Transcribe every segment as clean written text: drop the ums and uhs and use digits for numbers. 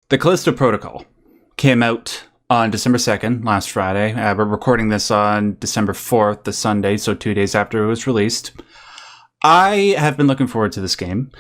The Callisto Protocol came out on December 2nd, last Friday. We're recording this on December 4th, the Sunday, so 2 days after it was released. I have been looking forward to this game.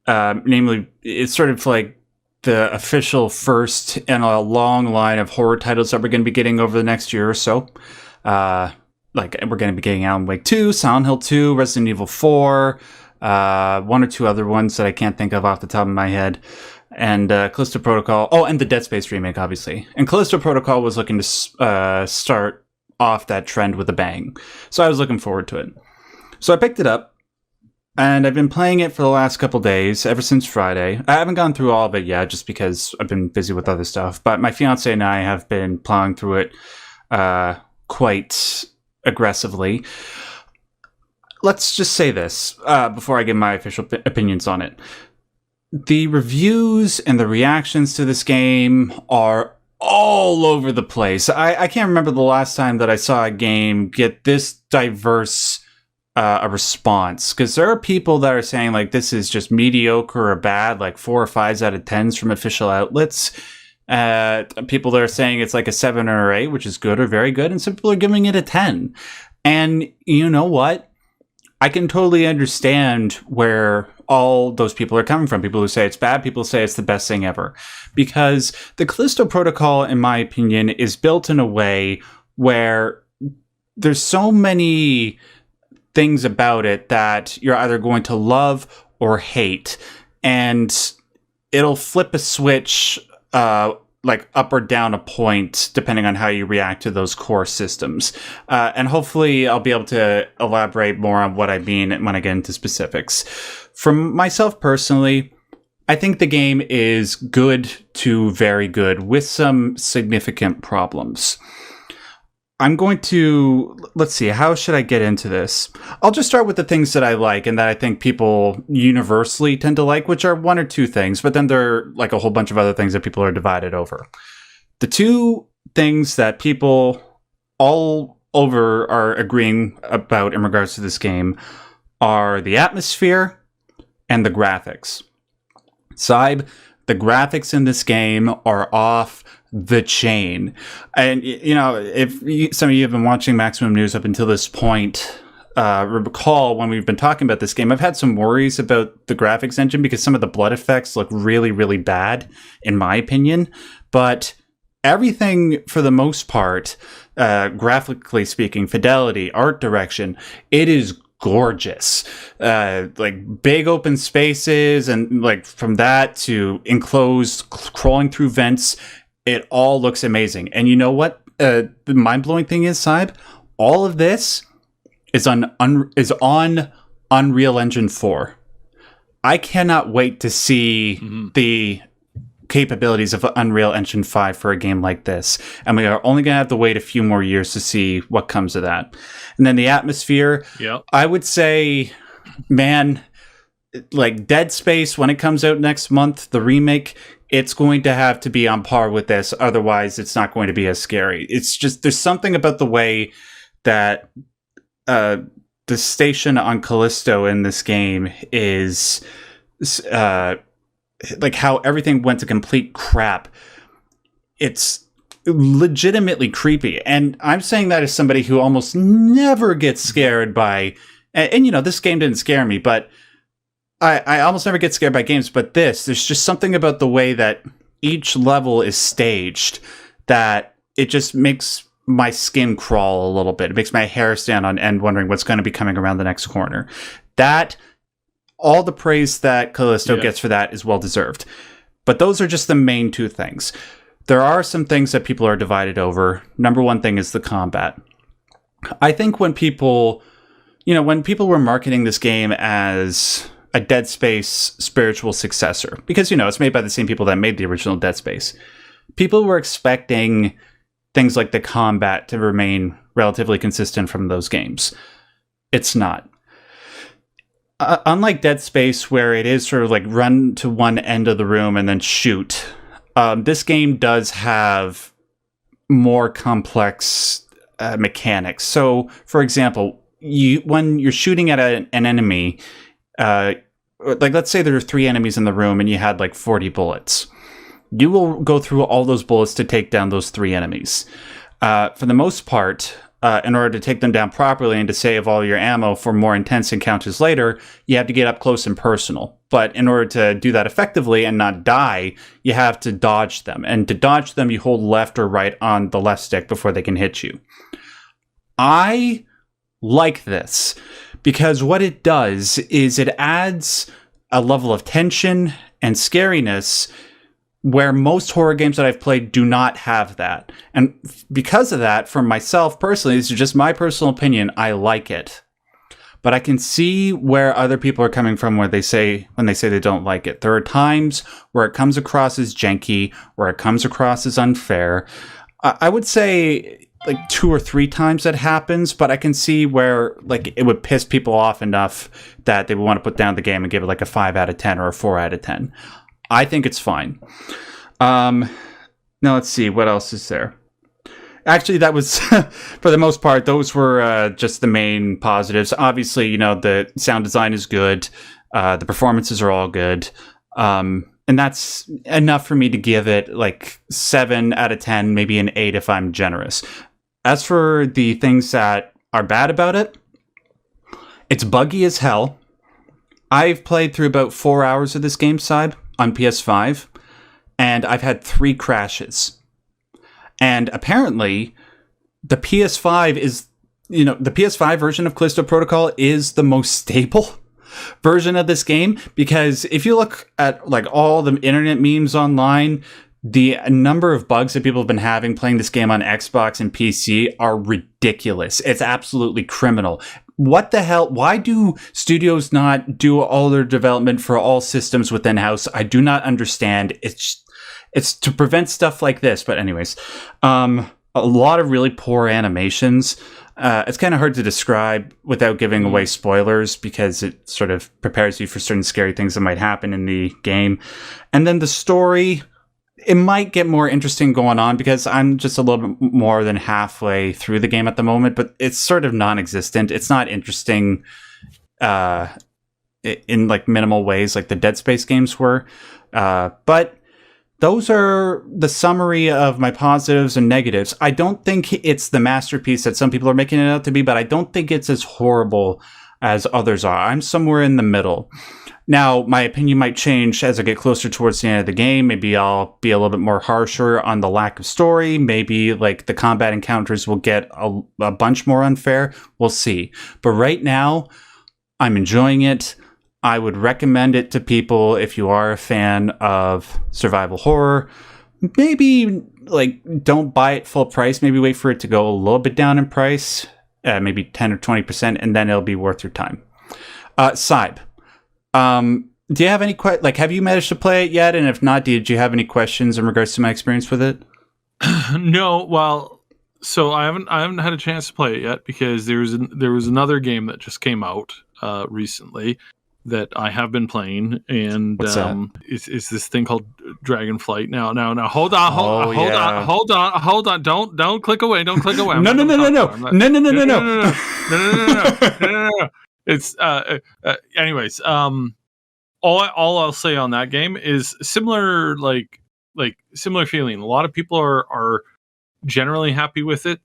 Namely, it's sort of like the official first in a long line of horror titles that we're going to be getting over the next year or so. We're going to be getting Alan Wake 2, Silent Hill 2, Resident Evil 4, one or two other ones that I can't think of off the top of my head. And Callisto Protocol. Oh, and the Dead Space remake, obviously. And Callisto Protocol was looking to start off that trend with a bang. So I was looking forward to it. So I picked it up, and I've been playing it for the last couple days, ever since Friday. I haven't gone through all of it yet, just because I've been busy with other stuff. But my fiance and I have been plowing through it quite aggressively. Let's just say this before I give my official opinions on it. The reviews and the reactions to this game are all over the place. I can't remember the last time that I saw a game get this diverse a response. Because there are people that are saying, like, this is just mediocre or bad, like 4 or 5s out of 10s from official outlets. People that are saying it's like a 7 or 8, which is good or very good. And some people are giving it a 10. And you know what? I can totally understand where all those people are coming from. People who say it's bad, people who say it's the best thing ever. Because the Callisto Protocol, in my opinion, is built in a way where there's so many things about it that you're either going to love or hate. And it'll flip a switch like up or down a point, depending on how you react to those core systems. And hopefully I'll be able to elaborate more on what I mean when I get into specifics. For myself personally, I think the game is good to very good with some significant problems. I'm going to, let's see, how should I get into this? I'll just start with the things that I like and that I think people universally tend to like, which are one or two things, but then there are like a whole bunch of other things that people are divided over. The two things that people all over are agreeing about in regards to this game are the atmosphere and the graphics. Syb, the graphics in this game are off the chain. And, you know, if some of you have been watching Maximum News up until this point, recall when we've been talking about this game, I've had some worries about the graphics engine because some of the blood effects look really, really bad, in my opinion. But everything, for the most part, graphically speaking, fidelity, art direction, it is gorgeous. Like big open spaces, and like from that to enclosed crawling through vents, it all looks amazing. And you know what? The mind-blowing thing is, Syb, all of this is on Unreal Engine 4. I cannot wait to see the capabilities of Unreal Engine 5 for a game like this. And we are only going to have to wait a few more years to see what comes of that. And then the atmosphere, I would say, man, like Dead Space, when it comes out next month, the remake, it's going to have to be on par with this. Otherwise, it's not going to be as scary. It's just, there's something about the way that the station on Callisto in this game is like how everything went to complete crap. It's legitimately creepy. And I'm saying that as somebody who almost never gets scared by, and you know, this game didn't scare me, but I almost never get scared by games, but there's just something about the way that each level is staged that it just makes my skin crawl a little bit. It makes my hair stand on end wondering what's going to be coming around the next corner. That, all the praise that Callisto gets for that is well deserved. But those are just the main two things. There are some things that people are divided over. Number one thing is the combat. I think when people were marketing this game as a Dead Space spiritual successor, because, you know, it's made by the same people that made the original Dead Space, people were expecting things like the combat to remain relatively consistent from those games. It's not. Unlike Dead Space, where it is sort of like run to one end of the room and then shoot, this game does have more complex mechanics. So, for example, when you're shooting at an enemy, like let's say there are 3 enemies in the room and you had like 40 bullets. you will go through all those bullets to take down those 3 enemies. For the most part, in order to take them down properly and to save all your ammo for more intense encounters later, you have to get up close and personal. But in order to do that effectively and not die, you have to dodge them. And to dodge them, you hold left or right on the left stick before they can hit you. I like this because what it does is it adds a level of tension and scariness where most horror games that I've played do not have that. And because of that, for myself personally, this is just my personal opinion, I like it. But I can see where other people are coming from when they say they don't like it. There are times where it comes across as janky, where it comes across as unfair. I would say like 2 or 3 times that happens, but I can see where like it would piss people off enough that they would want to put down the game and give it like a 5 out of 10 or a 4 out of 10. I think it's fine. Now let's see, what else is there? Actually, that was, for the most part, those were just the main positives. Obviously, the sound design is good. The performances are all good. And that's enough for me to give it like 7 out of 10, maybe an 8 if I'm generous. As for the things that are bad about it, it's buggy as hell. I've played through about 4 hours of this game, Syb, on PS5, and I've had 3 crashes. And apparently, the PS5 is, the PS5 version of Callisto Protocol is the most stable version of this game, because if you look at like all the internet memes online, the number of bugs that people have been having playing this game on Xbox and PC are ridiculous. It's absolutely criminal. What the hell? Why do studios not do all their development for all systems within house? I do not understand. It's to prevent stuff like this. But anyways, a lot of really poor animations. It's kind of hard to describe without giving away spoilers, because it sort of prepares you for certain scary things that might happen in the game. And then the story, it might get more interesting going on, because I'm just a little bit more than halfway through the game at the moment, but it's sort of non-existent. It's not interesting in like minimal ways like the Dead Space games were. But those are the summary of my positives and negatives. I don't think it's the masterpiece that some people are making it out to be, but I don't think it's as horrible as others are. I'm somewhere in the middle. Now, my opinion might change as I get closer towards the end of the game. Maybe I'll be a little bit more harsher on the lack of story. Maybe like the combat encounters will get a bunch more unfair. We'll see. But right now, I'm enjoying it. I would recommend it to people if you are a fan of survival horror. Maybe like don't buy it full price. Maybe wait for it to go a little bit down in price, maybe 10 or 20%, and then it'll be worth your time. Syb, do you have any have you managed to play it yet? And if not, did you have any questions in regards to my experience with it? No, well, so I haven't had a chance to play it yet, because there was another game that just came out recently that I have been playing, and it's this thing called Dragonflight. Now, hold on, don't click away, No. It's anyways, all I'll say on that game is similar, like similar feeling. A lot of people are generally happy with it.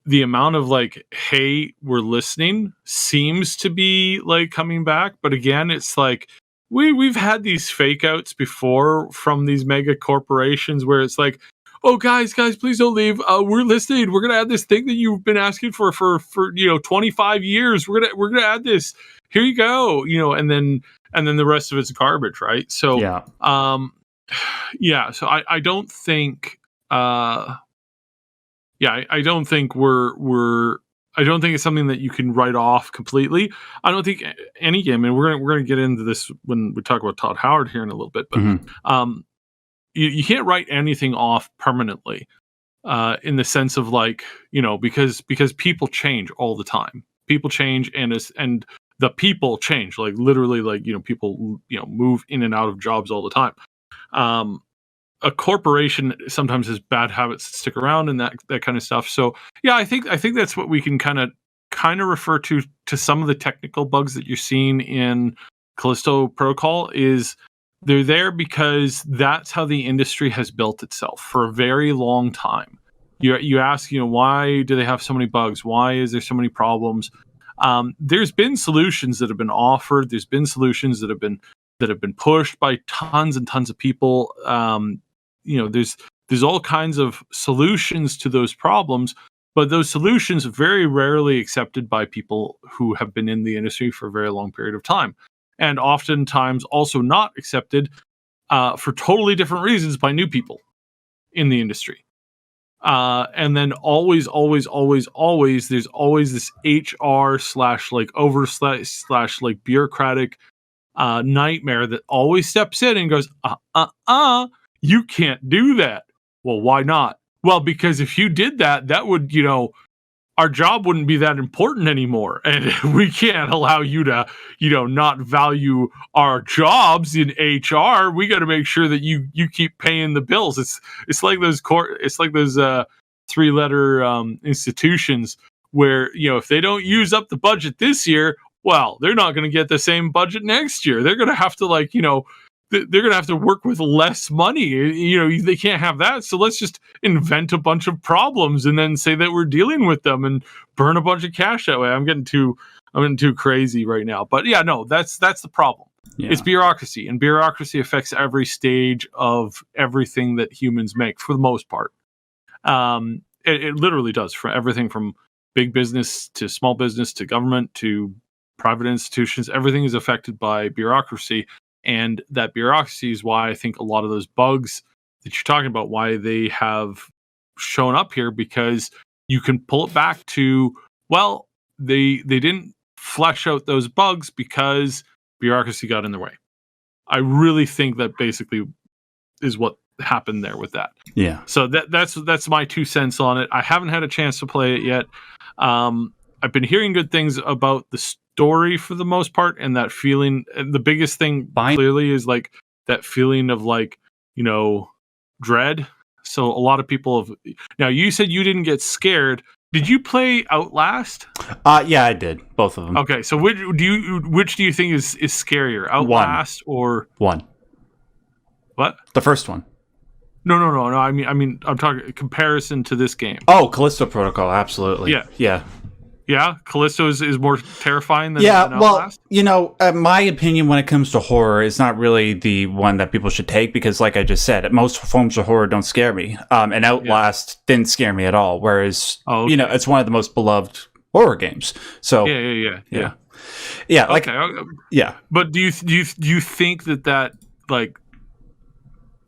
The amount of like, hey, we're listening seems to be like coming back, but again, it's like we've had these fake outs before from these mega corporations where it's like, oh guys, please don't leave. We're listening. We're gonna add this thing that you've been asking for 25 years. We're gonna add this. Here you go. And then the rest of it's garbage, right? So yeah. So I don't think. I don't think I don't think it's something that you can write off completely. I don't think any game, and we're gonna get into this when we talk about Todd Howard here in a little bit, but you can't write anything off permanently, in the sense of like, because people change all the time. People change, and the people change, like literally, like people move in and out of jobs all the time. A corporation sometimes has bad habits that stick around, and that kind of stuff. So yeah, I think that's what we can kind of refer to some of the technical bugs that you're seeing in Callisto Protocol is They're there because that's how the industry has built itself for a very long time. You ask, why do they have so many bugs? Why is there so many problems? There's been solutions that have been offered. There's been solutions that have been pushed by tons and tons of people. There's all kinds of solutions to those problems, but those solutions are very rarely accepted by people who have been in the industry for a very long period of time, and oftentimes also not accepted for totally different reasons by new people in the industry. And then always, there's always this HR / bureaucratic nightmare that always steps in and goes, you can't do that. Well, why not? Well, because if you did that, that would, our job wouldn't be that important anymore. And we can't allow you to, not value our jobs in HR. We got to make sure that you keep paying the bills. It's like those 3-letter institutions where, if they don't use up the budget this year, well, they're not going to get the same budget next year. They're going to have to they're going to have to work with less money. They can't have that. So let's just invent a bunch of problems and then say that we're dealing with them and burn a bunch of cash that way. I'm getting too crazy right now. But yeah, no, that's the problem. Yeah. It's bureaucracy, and bureaucracy affects every stage of everything that humans make for the most part. It literally does, for everything from big business to small business to government to private institutions. Everything is affected by bureaucracy. And that bureaucracy is why I think a lot of those bugs that you're talking about, why they have shown up here, because you can pull it back to, well, they didn't flesh out those bugs because bureaucracy got in the way. I really think that basically is what happened there with that. Yeah. So that's my 2 cents on it. I haven't had a chance to play it yet. I've been hearing good things about the story for the most part, and that feeling. And the biggest thing clearly is like that feeling of dread. So a lot of people have. Now, you said you didn't get scared. Did you play Outlast? Yeah, I did. Both of them. Okay, so which do you think is scarier, Outlast or one? What? The first one. No. I mean, I'm talking comparison to this game. Oh, Callisto Protocol, absolutely. Yeah. Yeah, Callisto is more terrifying than Outlast? Well, my opinion when it comes to horror is not really the one that people should take, because like I just said, most forms of horror don't scare me. And Outlast didn't scare me at all, whereas, it's one of the most beloved horror games. So Yeah. Yeah. But do you think that like,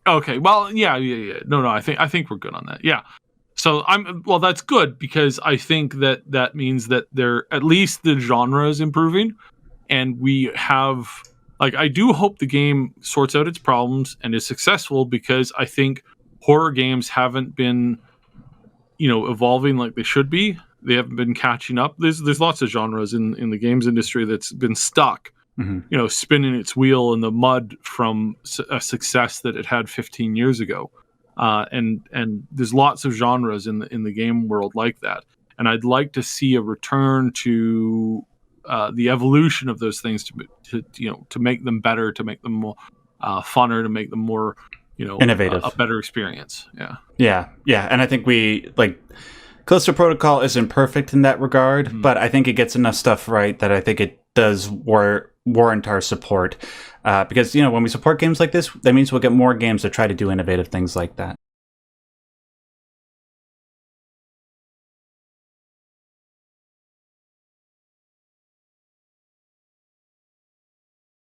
okay, well, yeah. No, I think we're good on that. Yeah. So that's good, because I think that means that at least the genre is improving, and we have, I do hope the game sorts out its problems and is successful, because I think horror games haven't been, evolving like they should be. They haven't been catching up. There's lots of genres in the games industry that's been stuck, spinning its wheel in the mud from a success that it had 15 years ago. And there's lots of genres in the game world like that, and I'd like to see a return to the evolution of those things to make them better, to make them more funner, to make them more innovative, a better experience. Yeah. And I think Callisto Protocol isn't perfect in that regard, but I think it gets enough stuff right that I think it does warrant our support. Because, when we support games like this, that means we'll get more games that try to do innovative things like that.